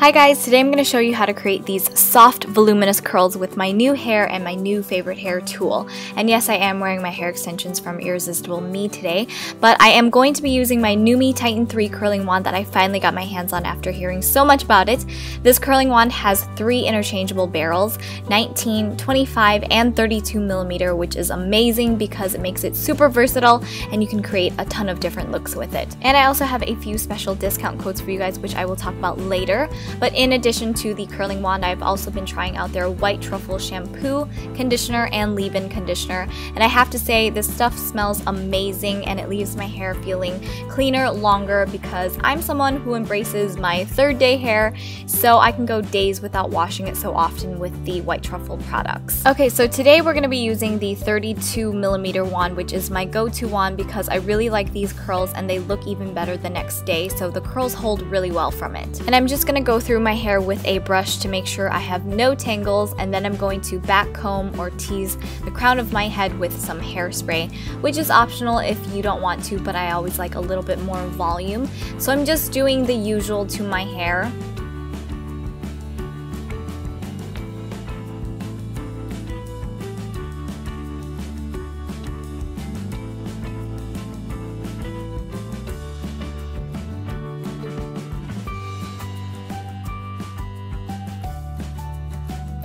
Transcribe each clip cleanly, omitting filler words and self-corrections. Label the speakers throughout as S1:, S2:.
S1: Hi guys, today I'm going to show you how to create these soft, voluminous curls with my new hair and my new favorite hair tool. And yes, I am wearing my hair extensions from Irresistible Me today, but I am going to be using my NuMe Titan 3 curling wand that I finally got my hands on after hearing so much about it. This curling wand has 3 interchangeable barrels, 19, 25, and 32 millimeter, which is amazing because it makes it super versatile and you can create a ton of different looks with it. And I also have a few special discount codes for you guys, which I will talk about later. But in addition to the curling wand, I've also been trying out their white truffle shampoo, conditioner, and leave-in conditioner. And I have to say, this stuff smells amazing and it leaves my hair feeling cleaner longer because I'm someone who embraces my third day hair, so I can go days without washing it so often with the white truffle products. Okay, so today we're going to be using the 32 millimeter wand, which is my go-to wand because I really like these curls and they look even better the next day, so the curls hold really well from it. And I'm just going to go through my hair with a brush to make sure I have no tangles, and then I'm going to back comb or tease the crown of my head with some hairspray, which is optional if you don't want to, but I always like a little bit more volume. So I'm just doing the usual to my hair.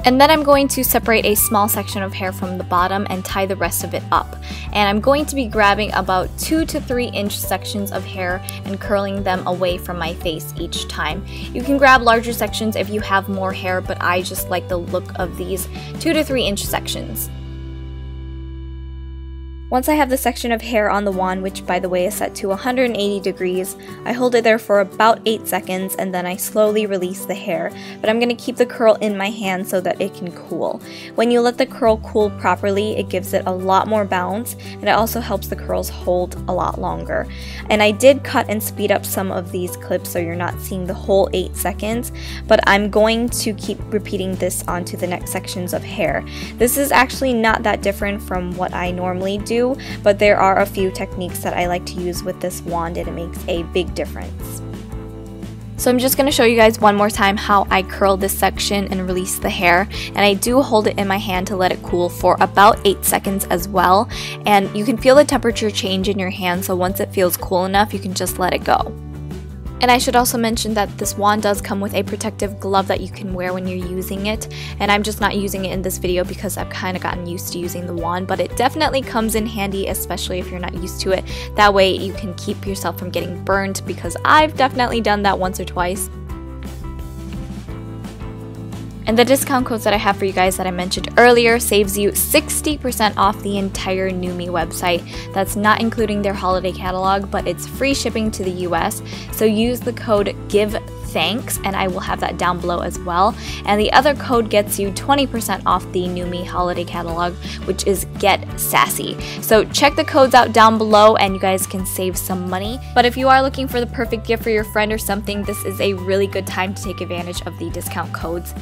S1: And then I'm going to separate a small section of hair from the bottom and tie the rest of it up. And I'm going to be grabbing about 2 to 3 inch sections of hair and curling them away from my face each time. You can grab larger sections if you have more hair, but I just like the look of these 2 to 3 inch sections. Once I have the section of hair on the wand, which by the way is set to 180 degrees, I hold it there for about 8 seconds and then I slowly release the hair, but I'm going to keep the curl in my hand so that it can cool. When you let the curl cool properly, it gives it a lot more bounce and it also helps the curls hold a lot longer. And I did cut and speed up some of these clips so you're not seeing the whole 8 seconds, but I'm going to keep repeating this onto the next sections of hair. This is actually not that different from what I normally do, but there are a few techniques that I like to use with this wand and it makes a big difference. So I'm just going to show you guys one more time how I curl this section and release the hair, and I do hold it in my hand to let it cool for about 8 seconds as well, and you can feel the temperature change in your hand, so once it feels cool enough you can just let it go. And I should also mention that this wand does come with a protective glove that you can wear when you're using it, and I'm just not using it in this video because I've kind of gotten used to using the wand, but it definitely comes in handy, especially if you're not used to it. That way you can keep yourself from getting burned, because I've definitely done that once or twice. And the discount codes that I have for you guys that I mentioned earlier saves you 60% off the entire NuMe website. That's not including their holiday catalog, but it's free shipping to the US. So use the code GIVETHANKS, and I will have that down below as well. And the other code gets you 20% off the NuMe holiday catalog, which is GetSassy. So check the codes out down below and you guys can save some money. But if you are looking for the perfect gift for your friend or something, this is a really good time to take advantage of the discount codes.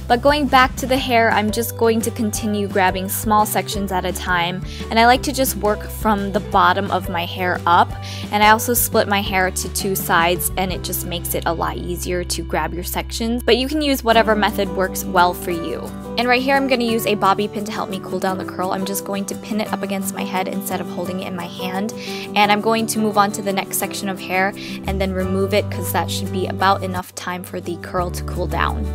S1: But going back to the hair, I'm just going to continue grabbing small sections at a time, and I like to just work from the bottom of my hair up, and I also split my hair to 2 sides, and it just makes it a lot easier to grab your sections, but you can use whatever method works well for you. And right here I'm going to use a bobby pin to help me cool down the curl. I'm just going to pin it up against my head instead of holding it in my hand, and I'm going to move on to the next section of hair and then remove it because that should be about enough time for the curl to cool down.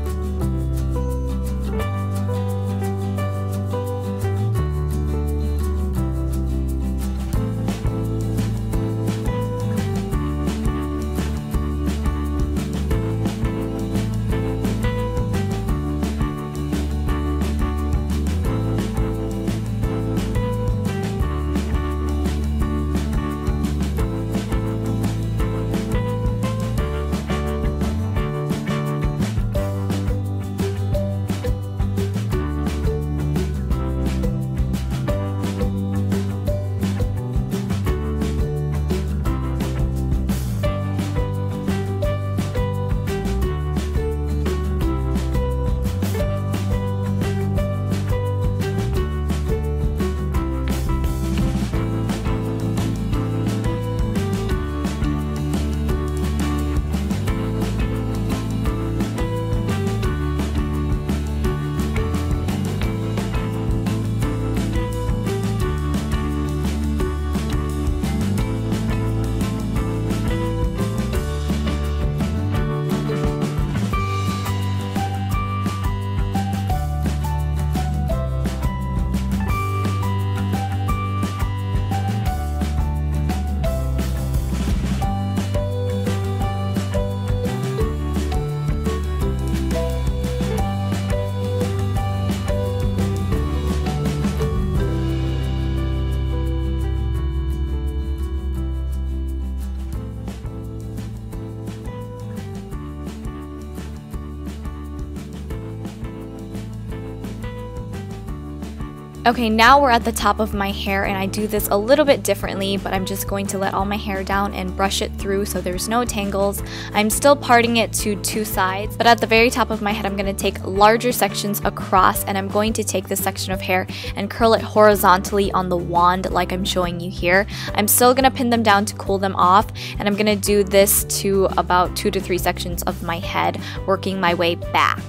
S1: Okay, now we're at the top of my hair, and I do this a little bit differently, but I'm just going to let all my hair down and brush it through so there's no tangles. I'm still parting it to two sides, but at the very top of my head I'm going to take larger sections across, and I'm going to take this section of hair and curl it horizontally on the wand like I'm showing you here. I'm still going to pin them down to cool them off, and I'm going to do this to about 2 to 3 sections of my head, working my way back.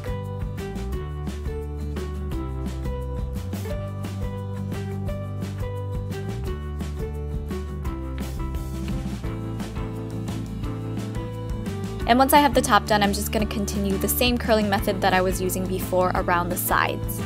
S1: And once I have the top done, I'm just going to continue the same curling method that I was using before around the sides.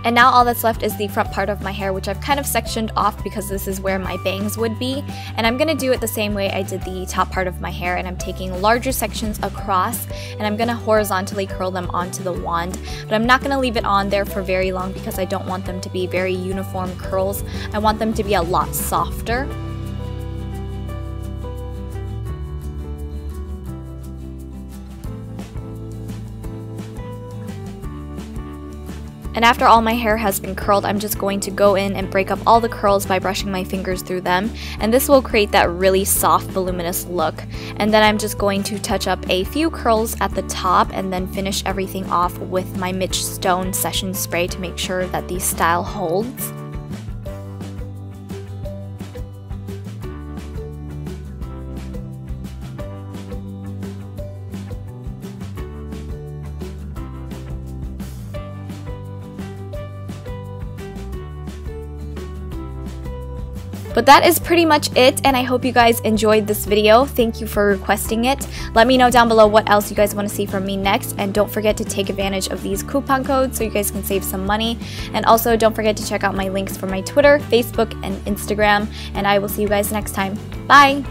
S1: And now all that's left is the front part of my hair, which I've kind of sectioned off because this is where my bangs would be. And I'm going to do it the same way I did the top part of my hair, and I'm taking larger sections across and I'm going to horizontally curl them onto the wand. But I'm not going to leave it on there for very long because I don't want them to be very uniform curls. I want them to be a lot softer. And after all my hair has been curled, I'm just going to go in and break up all the curls by brushing my fingers through them. And this will create that really soft, voluminous look. And then I'm just going to touch up a few curls at the top and then finish everything off with my Mitch Stone Session Spray to make sure that the style holds. But that is pretty much it, and I hope you guys enjoyed this video. Thank you for requesting it. Let me know down below what else you guys want to see from me next, and don't forget to take advantage of these coupon codes so you guys can save some money. And also don't forget to check out my links for my Twitter, Facebook, and Instagram, and I will see you guys next time. Bye!